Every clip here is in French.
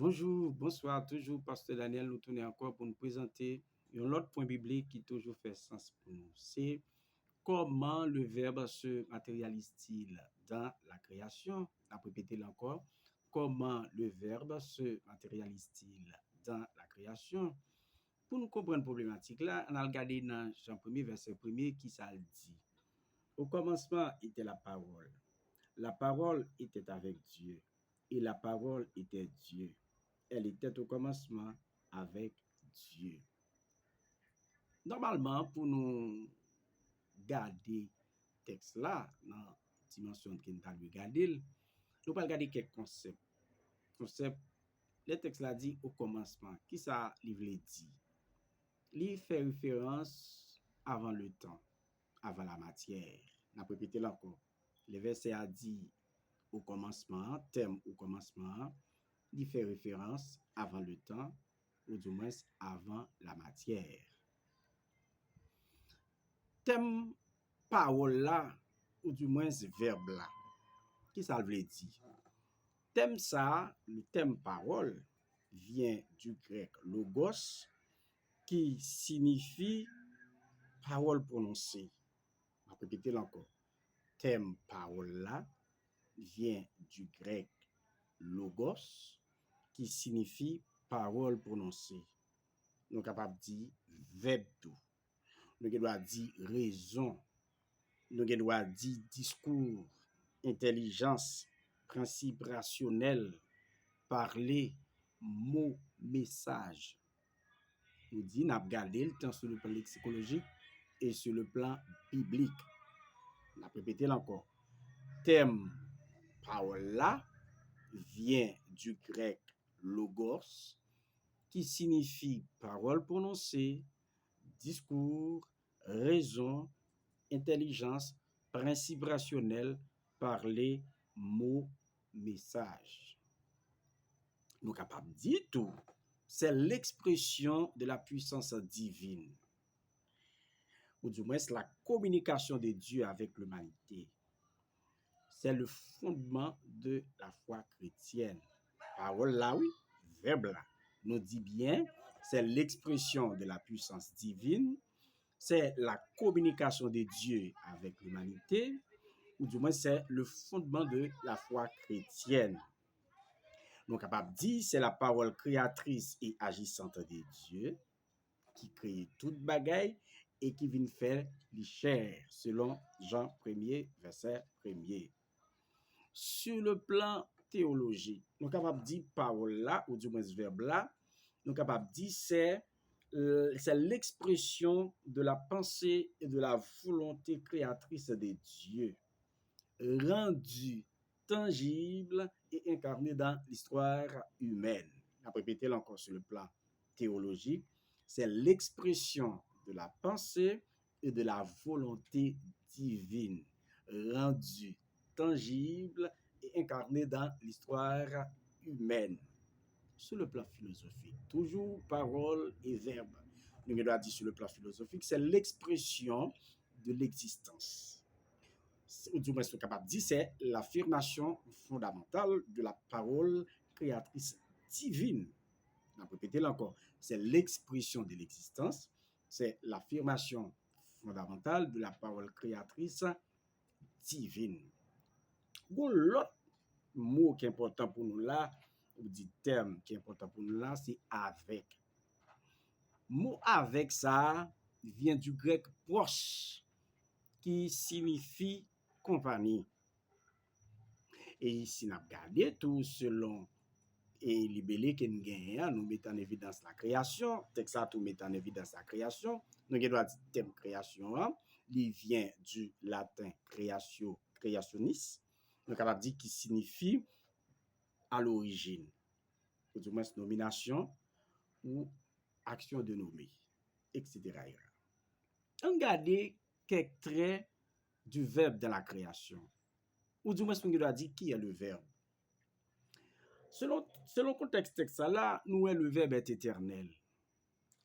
Bonjour, bonsoir, toujours Pasteur Daniel, nous tournons encore pour nous présenter un autre point biblique qui toujours fait sens pour nous. C'est comment le Verbe se matérialise-t-il dans la création? On va répéter encore. Comment le Verbe se matérialise-t-il dans la création? Pour nous comprendre la problématique là, on a regardé dans Jean 1er, verset 1er, qui ça le dit. Au commencement était la parole. La parole était avec Dieu et la parole était Dieu. Elle était au commencement avec Dieu. Normalement, pour nous garder texte là, dans la dimension que nous avons regardé, nous allons regarder quelques concepts. Le texte là dit au commencement. Qui ça il veut dire? Il fait référence avant le temps, avant la matière. On a répété là encore. Le verset a dit au commencement, thème au commencement, il fait référence avant le temps, ou du moins avant la matière. Thème parole là, ou du moins verbe là, qui ça veut dire? Thème ça, le thème parole, vient du grec logos, qui signifie parole prononcée. On va répéter encore. Thème parole là vient du grec logos, qui signifie parole prononcée. Nous sommes capables de dire verbe tout. Nous devons dire raison. Nous devons dire discours, intelligence, principe rationnel, parler, mot, message. Nous disons, nous avons regardé le temps sur le plan lexicologique et sur le plan biblique. On a répété encore. Thème parole là vient du grec logos, qui signifie parole prononcée, discours, raison, intelligence, principe rationnel, parler, mot, message. Nous sommes capables de dire tout. C'est l'expression de la puissance divine. Ou du moins, c'est la communication de Dieu avec l'humanité. C'est le fondement de la foi chrétienne. Parole là, oui, verbe là. Nous dit bien, c'est l'expression de la puissance divine, c'est la communication de Dieu avec l'humanité, ou du moins c'est le fondement de la foi chrétienne. Nous sommes capables de dire c'est la parole créatrice et agissante de Dieu qui crée toute bagaille et qui vient faire les chair, selon Jean 1er, verset 1er. Sur le plan théologique, nous sommes capables de dire parole là, ou du moins ce verbe là, nous sommes capables de dire c'est l'expression de la pensée et de la volonté créatrice de Dieu, rendue tangible et incarnée dans l'histoire humaine. On va répéter encore sur le plan théologique, c'est l'expression de la pensée et de la volonté divine, rendue tangible et incarnée dans l'histoire humaine. Sur le plan philosophique, toujours parole et verbe. Nous devons dire sur le plan philosophique, c'est l'expression de l'existence. Ou du moins, ce qu'on est capable de dire, c'est l'affirmation fondamentale de la parole créatrice divine. On va répéter là encore. C'est l'expression de l'existence, c'est l'affirmation fondamentale de la parole créatrice divine. Bon, l'autre mot qui est important pour nous là, ou dit terme qui est important pour nous là, c'est avec. Mot avec ça vient du grec proche, qui signifie compagnie. Et ici, nous avons regardé tout selon et libellé que nous gagnons, nous mettons en évidence la création, texte ça tout met en évidence la création. Nous avons dit thème création, il vient du latin créatio, créationis. Nous avons dit qui signifie à l'origine, ou du moins nomination ou action de nommer, etc. On regarde quelques traits du verbe dans la création, ou du moins on doit dire qui est le verbe. Selon le contexte texte là, nous le verbe est éternel.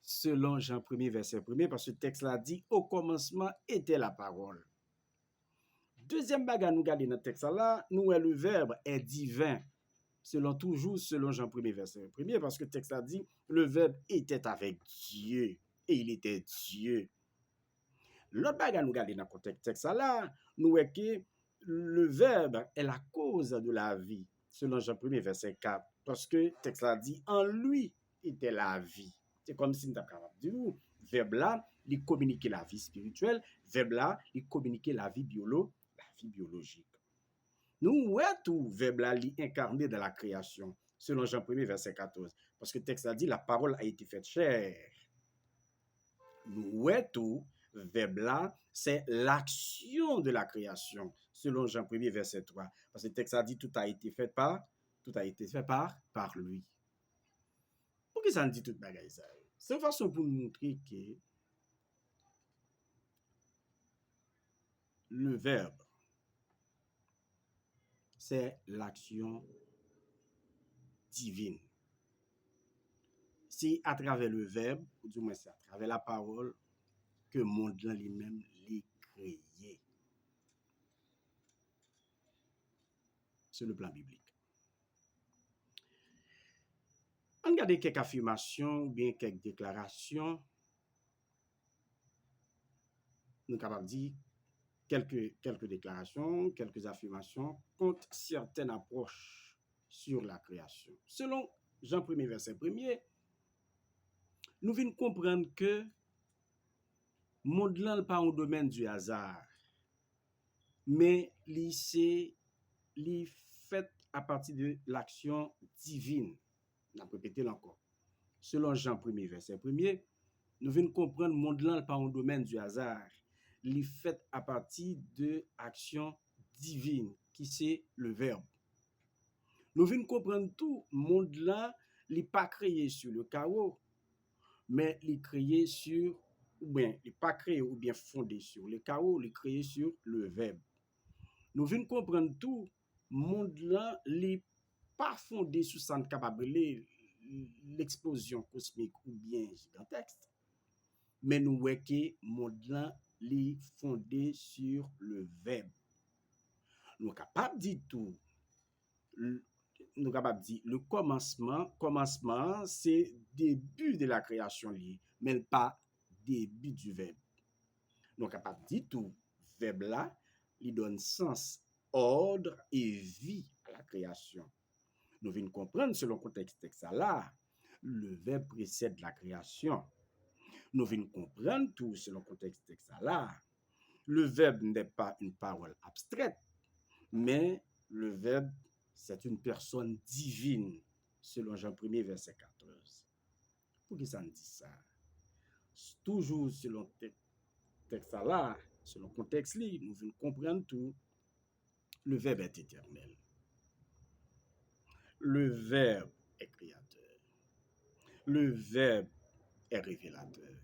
Selon Jean 1er, verset 1er, parce que le texte là dit au commencement était la parole. Deuxième bagarre nous regarder dans le texte là, nous le verbe est divin. toujours selon Jean 1er, verset 1er, parce que le texte a dit, le Verbe était avec Dieu, et il était Dieu. L'autre bagage nous regarder dans le texte là, nous voyons que le Verbe est la cause de la vie, selon Jean 1er, verset 4, parce que le texte a dit, en lui était la vie. C'est comme si nous étions capables de dire, Verbe là, il communiquait la vie spirituelle, Verbe là, il communiquait la vie biologique. Nous voyons tout Verbe là, il incarné dans la création, selon Jean 1er, verset 14, parce que le texte a dit, la parole a été faite chair. Nous voyons tout Verbe là, c'est l'action de la création, selon Jean 1er, verset 3. Parce que le texte a dit tout a été fait par lui. Pourquoi ça nous dit tout bagaille ça? C'est une façon pour nous montrer que le Verbe, c'est l'action divine. C'est à travers le Verbe, ou du moins c'est à travers la parole, que le monde lui-même l'est créé. Sur le plan biblique. On regarde quelques affirmations ou bien quelques déclarations. Nous sommes capables de dire quelques déclarations, quelques affirmations contre certaines approches sur la création. Selon Jean 1er, verset 1er, nous venons comprendre que le monde là n'est pas un domaine du hasard, mais c'est fait à partir de l'action divine. On a répété encore. Selon Jean 1er, verset 1er, nous venons comprendre que le monde là n'est pas un domaine du hasard. Il est fait à partir de l'action divine, qui c'est le Verbe. Nous venons comprendre tout, le monde là, il n'est pas créé sur le chaos, mais il est créé sur, ou bien, il n'est pas créé ou bien fondé sur le chaos, il est créé sur le Verbe. Nous venons comprendre tout, le monde là, il n'est pas fondé sur ça capable l'explosion cosmique ou bien gigantesque, mais nous voyons que le monde là est fondé sur le Verbe. Nous sommes capables de dire tout. Nous sommes capables de dire le commencement, c'est le début de la création, mais pas le début du Verbe. Nous sommes capables de dire tout. Le Verbe là, il donne sens, ordre et vie à la création. Nous venons comprendre selon le contexte là, le Verbe précède la création. Nous venons comprendre tout selon le contexte là. Le Verbe n'est pas une parole abstraite, mais le Verbe, c'est une personne divine, selon Jean 1er, verset 14. Pourquoi ça nous dit ça? Toujours selon le texte là, selon le contexte là, nous venons comprendre tout. Le Verbe est éternel. Le Verbe est créateur. Le Verbe est révélateur.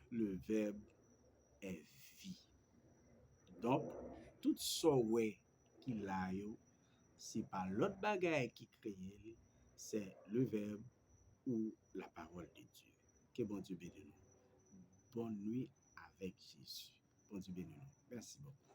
Le Verbe est vie. Donc, tout ça qu'il a, c'est pas l'autre bagaille qui crée, c'est le Verbe ou la parole de Dieu. Que bon Dieu bénisse nous. Bonne nuit avec Jésus. Bon Dieu bénisse nous. Merci beaucoup.